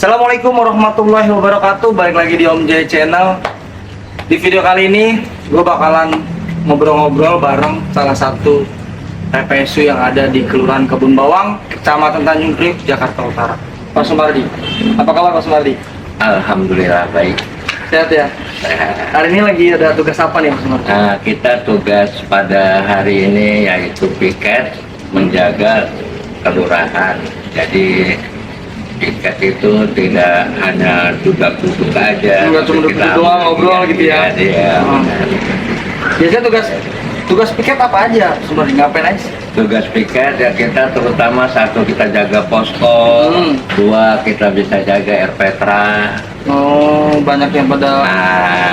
Assalamualaikum warahmatullahi wabarakatuh. Balik lagi di Om J Channel. Di video kali ini gue bakalan ngobrol-ngobrol bareng salah satu TPSU yang ada di Kelurahan Kebun Bawang, Kecamatan Tanjung Priok, Jakarta Utara. Pak Sumardi, apa kabar Pak Sumardi? Alhamdulillah baik. Sehat ya? Hari ini lagi ada tugas apa nih Pak Sumardi? Nah, kita tugas pada hari ini yaitu piket menjaga kelurahan. Jadi piket itu tidak hanya duduk-duduk aja. Enggak cuma duduk doang ngobrol gitu ya? Iya. Biasanya tugas piket apa aja? Sumardi ngapain aja? Tugas piket ya kita terutama satu kita jaga posko, dua kita bisa jaga RPTRA. Oh, banyak yang pada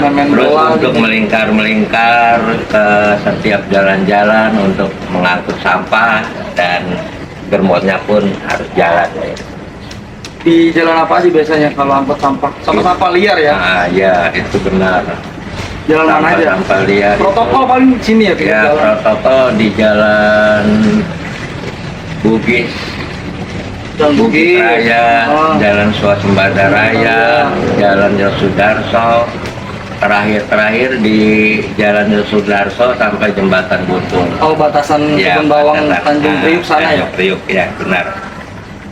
main Terus bola untuk gitu. melingkar ke setiap jalan-jalan untuk mengangkut sampah dan bermodnya pun harus jalan. Di jalan apa aja biasanya kalau angkut sampah? Sampah-sampah liar ya? Ah ya itu benar. Jalan mana aja? Sampah liar. Protokol paling sini ya? Ya jalan. protokol di jalan Bugis, Jalan Bugis. Raya, Jalan Swasembada Raya, Jalan Yosudarso. Terakhir di Jalan Yosudarso sampai Jembatan Buntung. Oh, batasan Kebun Bawang Tanjung Priok sana ya? Priok ya benar.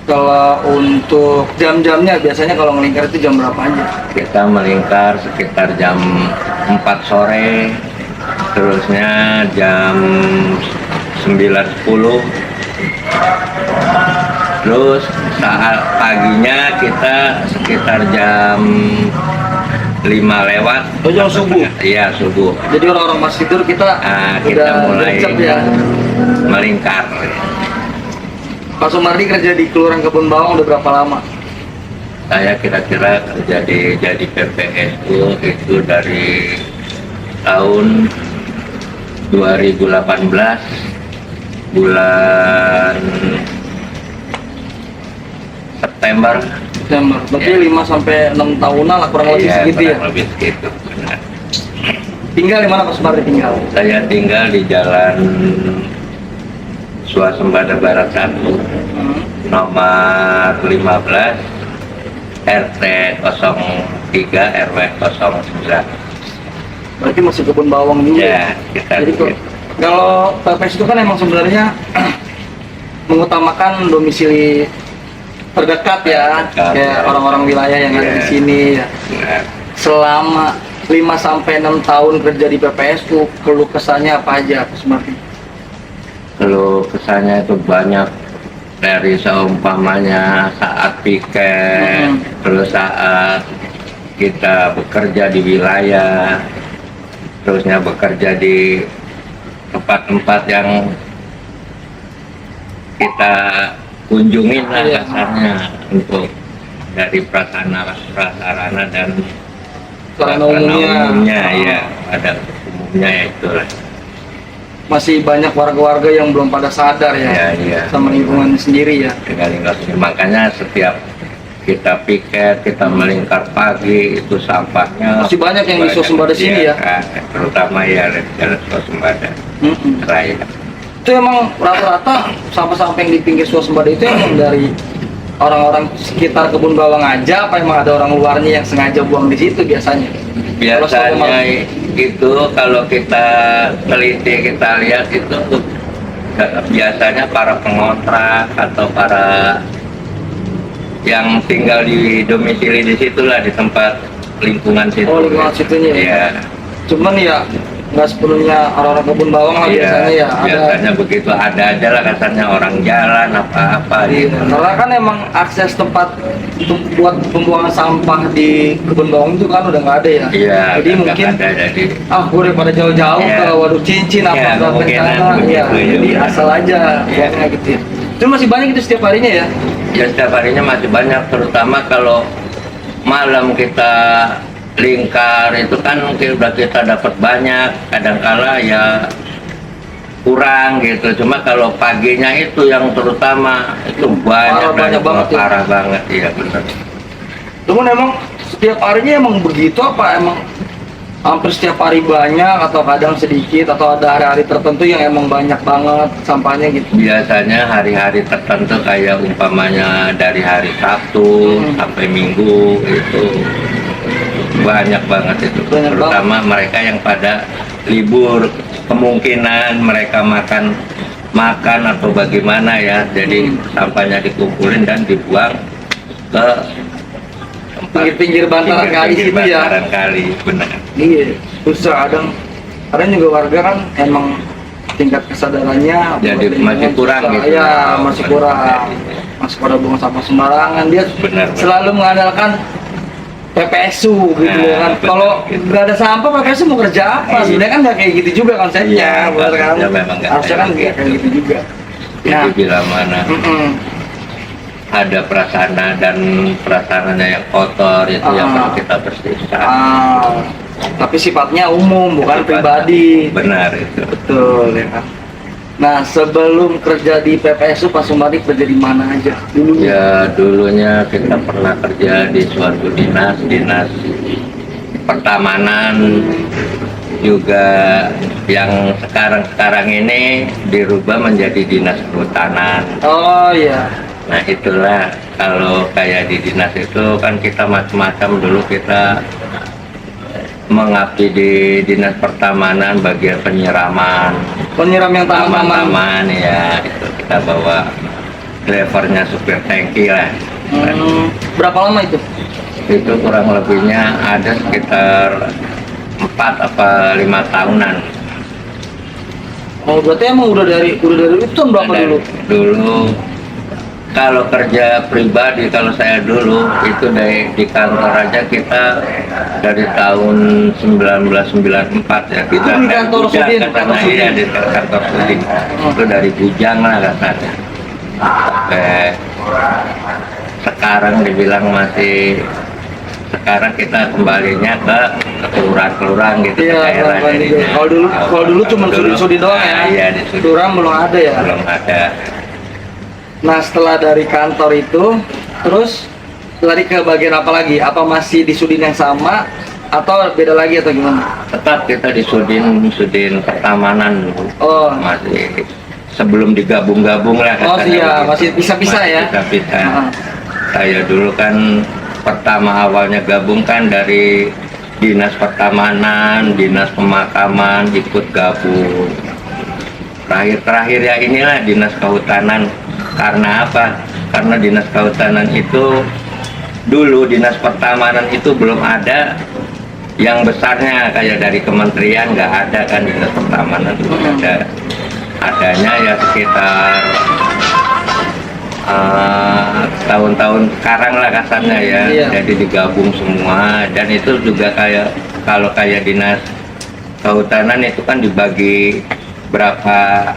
Kalau untuk jam-jamnya biasanya kalau ngelingkar itu jam berapa aja? Kita melingkar sekitar jam 4 sore, terusnya jam 9.10. Terus saat paginya kita sekitar jam 5 lewat. Oh, jam subuh? Iya, subuh. Jadi orang-orang masih tidur kita Kita udah mulai gercep ya? melingkar. Pak Sumardi kerja di Kelurahan Kebun Bawang udah berapa lama? Saya kira-kira kerja jadi PPSU itu dari tahun 2018 bulan September. Berarti Ya. 5 sampai 6 tahunan lah kurang lebih Iya, segitu ya? kurang lebih segitu, benar. Tinggal di mana Pak Sumardi tinggal? Saya tinggal di Jalan Swasembada Barat 1, nomor 15, RT 03 RW 09. Berarti masih Kebun Bawang juga. Ya, kita Jadi kalau PPS itu kan emang sebenarnya mengutamakan domisili terdekat ya, Terdekat, kayak ya. orang-orang wilayah yang ada di Iya. sini ya. Nah, Selama 5 sampai 6 tahun kerja di PPSU, keluh kesahnya apa aja Pak Sumardi? kalau kesannya itu banyak dari seumpamanya saat piket, terus saat kita bekerja di wilayah, terusnya bekerja di tempat-tempat yang kita kunjungin lah Iya. kasarnya untuk dari prasarana dan Sarana umumnya. ya pada umumnya ya itulah. Masih banyak warga-warga yang belum pada sadar ya, Iya. sama lingkungan sendiri ya. Dengan lingkungan, makanya setiap kita piket, kita melingkar pagi itu sampahnya Masih banyak yang di Swasembada sini ya? kan, terutama ya Jalan Swasembada Raya. Itu emang rata-rata sampah-sampah yang di pinggir swasembada itu emang dari orang-orang sekitar Kebun Bawang aja, apa emang ada orang luarnya yang sengaja buang di situ biasanya? Kalau Biasanya selama- itu kalau kita teliti, kita lihat itu tuh biasanya para pengontrak atau para yang tinggal di domisili di situlah, di tempat lingkungan situ. Oh, lingkungan situnya ya? Iya. Cuman ya nggak sepenuhnya orang-orang Kebun Bawang lah biasanya ya. Biasanya begitu, ada aja lah katanya orang jalan apa-apa Iya, gitu. karena kan emang akses tempat untuk buat pembuangan sampah di Kebun Bawang itu kan udah nggak ada ya. Iya, Jadi nggak mungkin ada, jadi gue daripada jauh-jauh Iya. ke Waduk Cincin apa Iya, ke kemungkinan Kencana begitu, ya. ya, Jadi benar. asal aja Iya. buangnya gitu ya. Itu masih banyak itu setiap harinya ya. ya setiap harinya masih banyak, terutama kalau malam kita lingkar itu kan mungkin udah kita dapat banyak, kadangkala ya kurang gitu. Cuma kalau paginya itu yang terutama itu banyak, Banyak banget ya. parah banget, iya benar. Cuman emang setiap harinya emang begitu apa emang hampir setiap hari banyak atau kadang sedikit, atau ada hari-hari tertentu yang emang banyak banget sampahnya gitu? Biasanya hari-hari tertentu kayak umpamanya dari hari Sabtu sampai Minggu itu banyak banget itu. Banyak Terutama mereka yang pada libur, kemungkinan mereka makan atau bagaimana ya. Jadi sampahnya dikumpulin dan dibuang ke tempat Pinggir-pinggir bantaran kali situ ya? bantaran kali, benar. Iya, susah. Kadang juga warga kan emang tingkat kesadarannya Jadi buat masih lingkungan kurang susah. gitu. Ya, masih kurang. Masih pada buang sampah sembarangan. Dia Benar. selalu mengandalkan PPSU gitu Nah, kan. benar, Kalau gitu. nggak ada sampah, PPSU mau kerja apa? Iya. Sebenarnya kan nggak kayak gitu juga konsepnya, Iya, benar kan? konsepnya memang nggak Harusnya kan kayak nggak kayak gitu juga. Jadi Nah, bila mana ada prasarana dan prasarananya yang kotor itu yang perlu kita bersihkan. tapi sifatnya umum, bukan Sifatnya pribadi. Benar itu. Betul ya kan. Nah, sebelum kerja di PPSU, Pak Sumadi kerja di mana aja dulu? Ya dulunya kita pernah kerja di suatu dinas pertamanan, juga yang sekarang ini dirubah menjadi dinas kehutanan. Oh iya. Nah itulah, kalau kayak di dinas itu kan kita macam-macam. Dulu kita mengabdi di dinas pertamanan bagian penyiraman, Penyiram yang taman-taman. taman-taman ya, itu kita bawa drivernya supir tangki lah. Berapa lama itu? Itu kurang lebihnya ada sekitar 4 apa 5 tahunan. Oh, berarti emang udah dari itu tahun berapa Dan dulu? dulu kalau kerja pribadi, kalau saya dulu itu di kantor aja kita dari tahun 1994 ya. Itu di kantor Sudin, kantor Sudin. Iya, di kantor Sudin. Itu dari Bujang lah katanya. Sampai sekarang dibilang masih, sekarang kita kembalinya ke kelurahan-kelurahan gitu. Iya, ke daerah Bang, jadinya. kalau dulu cuma Sudin doang ya. Iya, di Sudin. Kelurahan belum ada ya. Belum ada. Nah, setelah dari kantor itu, terus lari ke bagian apa lagi? Apa masih di Sudin yang sama atau beda lagi atau gimana? Tetap kita di Sudin pertamanan dulu. Oh, Masih sebelum digabung-gabung lah Oh, katanya iya, begitu. masih pisah-pisah ya? Pisah-pisah. Heeh. Saya dulu kan pertama awalnya gabung kan dari dinas pertamanan, dinas pemakaman, ikut gabung. Terakhir ya inilah dinas kehutanan. Karena apa? Karena dinas kehutanan itu dulu, dinas pertamanan itu belum ada yang besarnya kayak dari kementerian, nggak ada kan dinas pertamanan itu ada. Adanya ya sekitar tahun-tahun sekarang lah kasarnya ya. Iya. Jadi digabung semua, dan itu juga kalau kayak dinas kehutanan itu kan dibagi berapa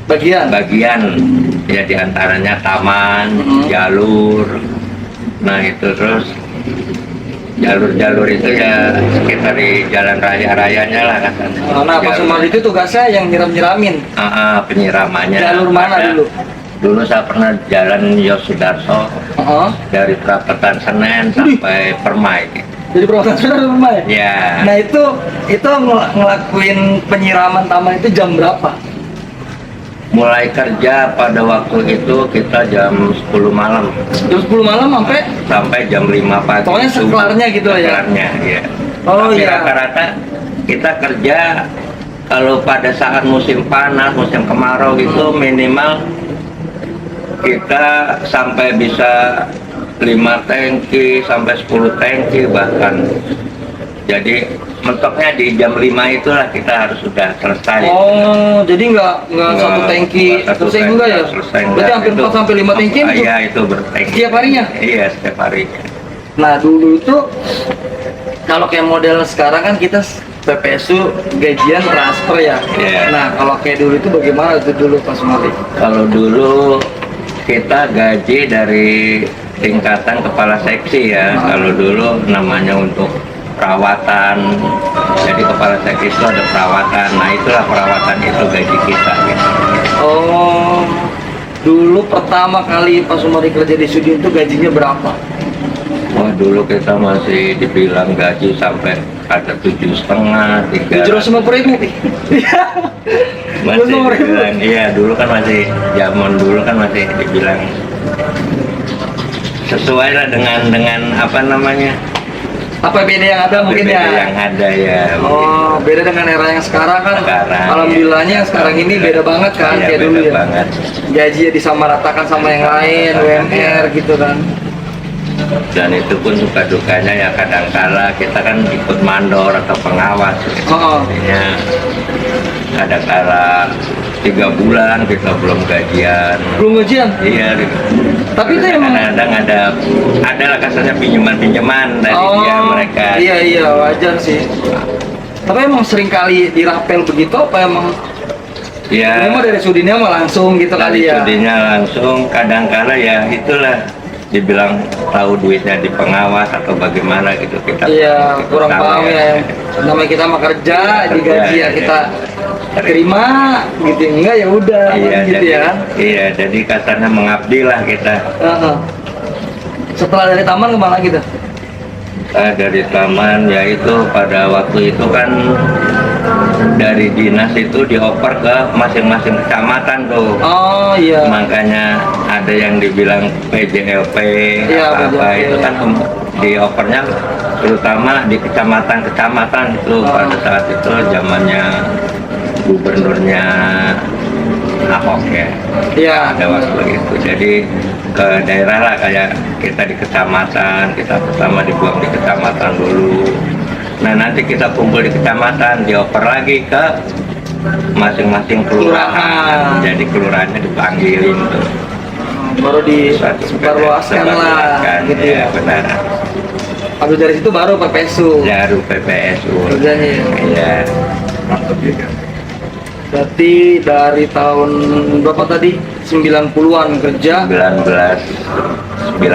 bagian ya, diantaranya taman, jalur. Nah itu terus jalur-jalur itu ya sekitar di jalan raya-rayanya lah katanya. Nah, Pak Sumadi itu tugasnya yang nyiram-nyiramin. Penyiramannya. Jalur mana Ada. dulu? Dulu saya pernah jalan Yosudarso Heeh. dari Perapatan Senen sampai Permai. Jadi perwakilan sudah rumah ya? Ya. Nah, itu ngelakuin penyiraman taman itu jam berapa? Mulai kerja pada waktu itu kita jam 10 malam Jam 10 malam sampai jam 5 pagi. Pokoknya sekelarnya gitu lah ya? Sekelarnya, ya. Oh, Tapi iya. rata-rata kita kerja kalau pada saat musim panas, musim kemarau itu minimal kita sampai bisa 5 tangki sampai 10 tangki bahkan. Jadi mentoknya di jam 5 itulah kita harus sudah selesai. Oh, jadi nggak satu tangki Satu selesai tangki enggak ya? selesai, Berarti enggak. hampir Itu 4 sampai 5 tangki itu? Iya, itu bertangki. Setiap harinya? Iya, setiap harinya. Nah, dulu itu kalau kayak model sekarang kan kita PPSU gajian transfer ya. Iya. Nah, kalau kayak dulu itu bagaimana itu dulu Pak Sumadi? Kalau dulu kita gaji dari tingkatan kepala seksi ya. Kalau dulu namanya untuk perawatan. Jadi kepala seksi itu ada perawatan. Nah, itulah perawatan itu gaji kita gitu. Oh, dulu pertama kali Pak Sumadi kerja di Sudin itu gajinya berapa? Wah, dulu kita masih dibilang gaji sampai ada 7,5, 3. 750.000. Masih 750.000. dibilang, iya dulu kan masih zaman dulu kan masih dibilang sesuai lah dengan apa namanya, Apa beda yang ada mungkin beda ya? yang ada ya. Oh, beda dengan era yang sekarang kan. Sekarang, Alhamdulillahnya iya. sekarang ini beda banget kan Iya, kayak dulu beda ya. banget. Gaji ya disamaratakan sama yang lain, UMR gitu kan. Dan itu pun suka dukanya ya kadangkala kita kan ikut mandor atau pengawas. Oh, Artinya kadangkala 3 bulan kita belum gajian. belum gajian. Iya. Tapi itu emang kadang-kadang ada lah kasarnya pinjaman dari dia mereka. Iya iya wajar sih. Tapi emang sering kali dirapel begitu apa emang? Ya. Ini mah dari sudinya mah langsung gitu Dari kali ya. studinya langsung kadangkala ya itulah dibilang tahu duitnya di pengawas atau bagaimana gitu kita Iya kurang tahu paham ya. Namanya kita mah kerja, digaji ya iya. kita terima gitu, enggak ya udah Iya, gitu jadi, ya kan. iya jadi kasarnya mengabdi lah kita. Heeh. Setelah dari taman kemana gitu? Dari taman yaitu pada waktu itu kan dari dinas itu dioper ke masing-masing kecamatan tuh. Oh iya. Makanya ada yang dibilang PJLP Iya, apa PJLP. itu kan diopernya terutama di kecamatan-kecamatan itu pada saat itu zamannya gubernurnya Ahok ya. Iya. Ada waktu itu jadi ke daerah lah kayak kita di kecamatan, kita pertama dibuang di kecamatan dulu. Nah nanti kita kumpul di kecamatan, dioper lagi ke masing-masing kelurahan. Jadi kelurahannya dipanggilin tuh. Baru disebarluaskan lah gitu ya. Benar. Habis dari situ baru PPSU. Baru PPSU. Kerjanya ya. Iya. Berarti dari tahun berapa tadi? 90-an kerja. 1994.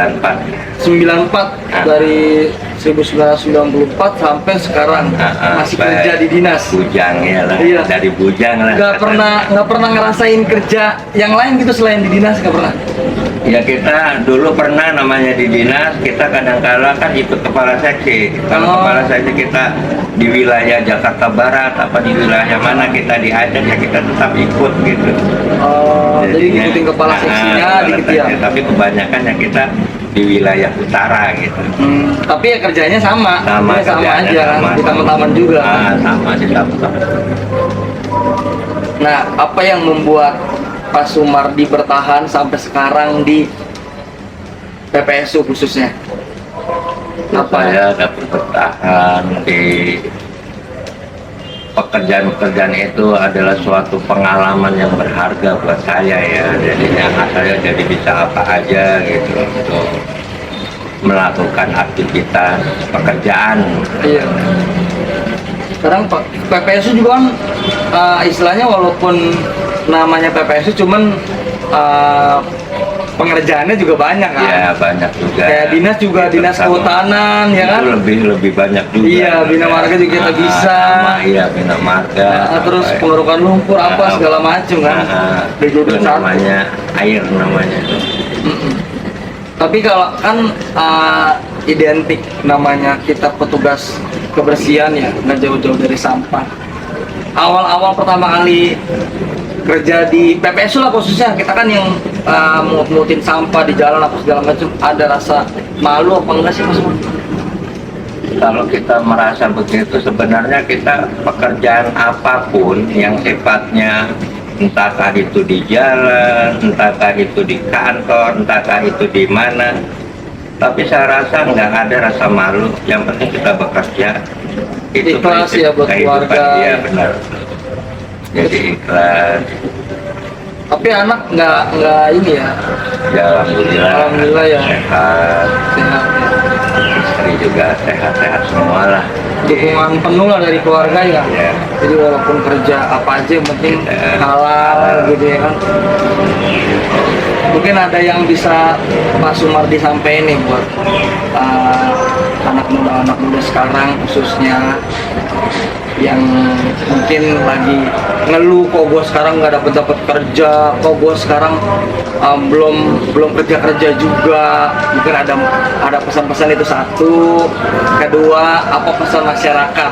94 dari 1994 sampai sekarang masih kerja di dinas. Bujang ya lah. Iya. Dari bujang lah. Nggak pernah ngerasain kerja yang lain gitu selain di dinas, nggak pernah. Ya kita dulu pernah namanya di dinas, kita kadang-kala kan ikut kepala seksi. Kalau kepala seksi kita di wilayah Jakarta Barat apa di wilayah mana kita diajak ya kita tetap ikut gitu. Oh, jadi ngikutin kepala seksinya dikit ya. Tapi kebanyakan ya kita di wilayah utara gitu. Tapi ya kerjanya sama. Sama, Kerjanya kerjanya aja kan. sama. Di taman-taman juga. Sama di taman. Nah, apa yang membuat Pak Sumardi bertahan sampai sekarang di PPSU khususnya? Saya dapat bertahan di pekerjaan-pekerjaan itu adalah suatu pengalaman yang berharga buat saya ya. Jadinya saya jadi bisa apa aja gitu untuk melakukan aktivitas pekerjaan. Iya. Sekarang PPSU juga kan istilahnya walaupun namanya PPSU cuman pengerjaannya juga banyak kan? Ya banyak juga. Kayak dinas juga, Itu dinas sama. kehutanan ya kan? Itu lebih banyak juga. Iya, bina marga juga kita bisa. Iya, bina marga. Terus pengerukan lumpur apa segala macam kan? Itu namanya air namanya itu. Tapi kalau kan identik namanya kita petugas kebersihan ya, nggak jauh-jauh dari sampah. Awal-awal pertama kali kerja di PPSU lah khususnya, kita kan yang mungutin sampah di jalan apa segala macam, ada rasa malu apa enggak sih Mas? Kalau kita merasa begitu sebenarnya kita pekerjaan apapun yang sifatnya entahkah itu di jalan, entahkah itu di kantor, entahkah itu di mana, tapi saya rasa nggak ada rasa malu. Yang penting kita bekerja itu Ikhlas ya buat kehidupan keluarga. dia, benar. Jadi ikhlas. Tapi anak nggak ini ya, Ya alhamdulillah ya. sehat, sehat ya. istri juga sehat-sehat semua lah. Dukungan penuh lah dari keluarga ya. Ya. Jadi walaupun kerja apa aja yang penting Ya. halal gitu ya kan. Mungkin ada yang bisa Pak Sumardi sampaikan nih buat anak muda sekarang khususnya yang mungkin lagi ngeluh, kok gue sekarang nggak dapet kerja, kok gue sekarang belum kerja juga. Mungkin ada pesan-pesan itu satu. Kedua, apa pesan masyarakat,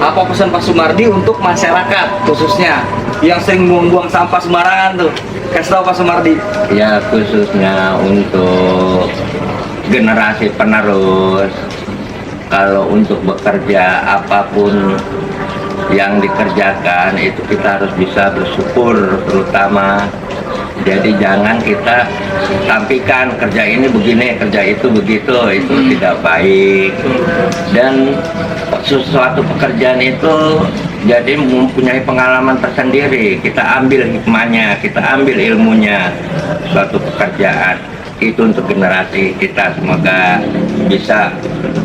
apa pesan Pak Sumardi untuk masyarakat khususnya yang sering buang-buang sampah sembarangan tuh, kasih tahu Pak Sumardi. Ya, khususnya untuk generasi penerus, kalau untuk bekerja apapun yang dikerjakan itu kita harus bisa bersyukur terutama. Jadi jangan kita sampaikan kerja ini begini, kerja itu begitu, itu tidak baik. Dan sesuatu pekerjaan itu jadi mempunyai pengalaman tersendiri. Kita ambil hikmahnya, kita ambil ilmunya. Suatu pekerjaan itu untuk generasi kita, semoga bisa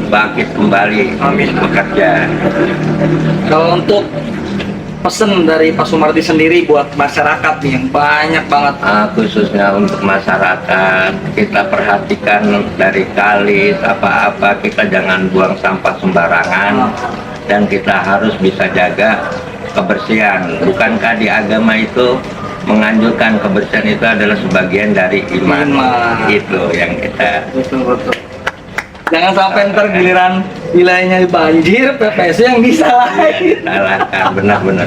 bangkit kembali. Amin. Bekerja. Kalau untuk pesen dari Pak Sumardi sendiri buat masyarakat nih yang banyak banget, Khususnya untuk masyarakat, kita perhatikan dari kali apa-apa, kita jangan buang sampah sembarangan, dan kita harus bisa jaga kebersihan. Bukankah di agama itu menganjurkan kebersihan itu adalah sebagian dari iman? Itu yang kita betul. Jangan sampai ntar giliran wilayahnya banjir, PPSU yang disalahin. salahkan. Benar-benar.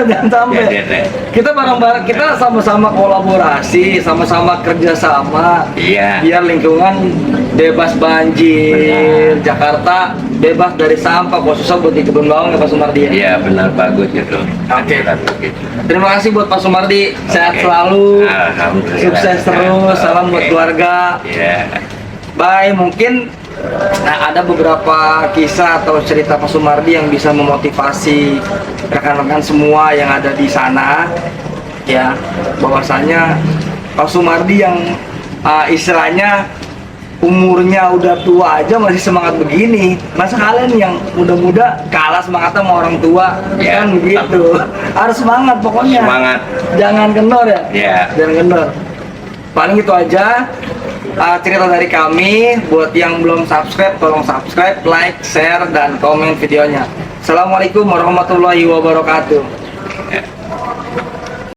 Jangan sampai. Ya. Kita bareng-bareng, kita sama-sama kolaborasi, sama-sama kerjasama. Iya. Biar lingkungan bebas banjir, Jakarta bebas dari sampah, khususnya buat di kebun bawang ya Pak Sumardi ya. Iya, benar, bagus itu. Oke. Begitu. Terima kasih buat Pak Sumardi, sehat Oke. selalu, Alhamdulillah. sukses terus, salam buat Oke. keluarga. Iya. Bye, mungkin ada beberapa kisah atau cerita Pak Sumardi yang bisa memotivasi rekan-rekan semua yang ada di sana, ya, bahwasanya Pak Sumardi yang istilahnya umurnya udah tua aja masih semangat begini. Masa kalian yang muda-muda kalah semangatnya sama orang tua? Ya, Kan begitu. Harus semangat pokoknya. Semangat. Jangan kendor ya. Ya. Jangan kendor. Paling itu aja cerita dari kami. Buat yang belum subscribe, tolong subscribe, like, share, dan komen videonya. Assalamualaikum warahmatullahi wabarakatuh.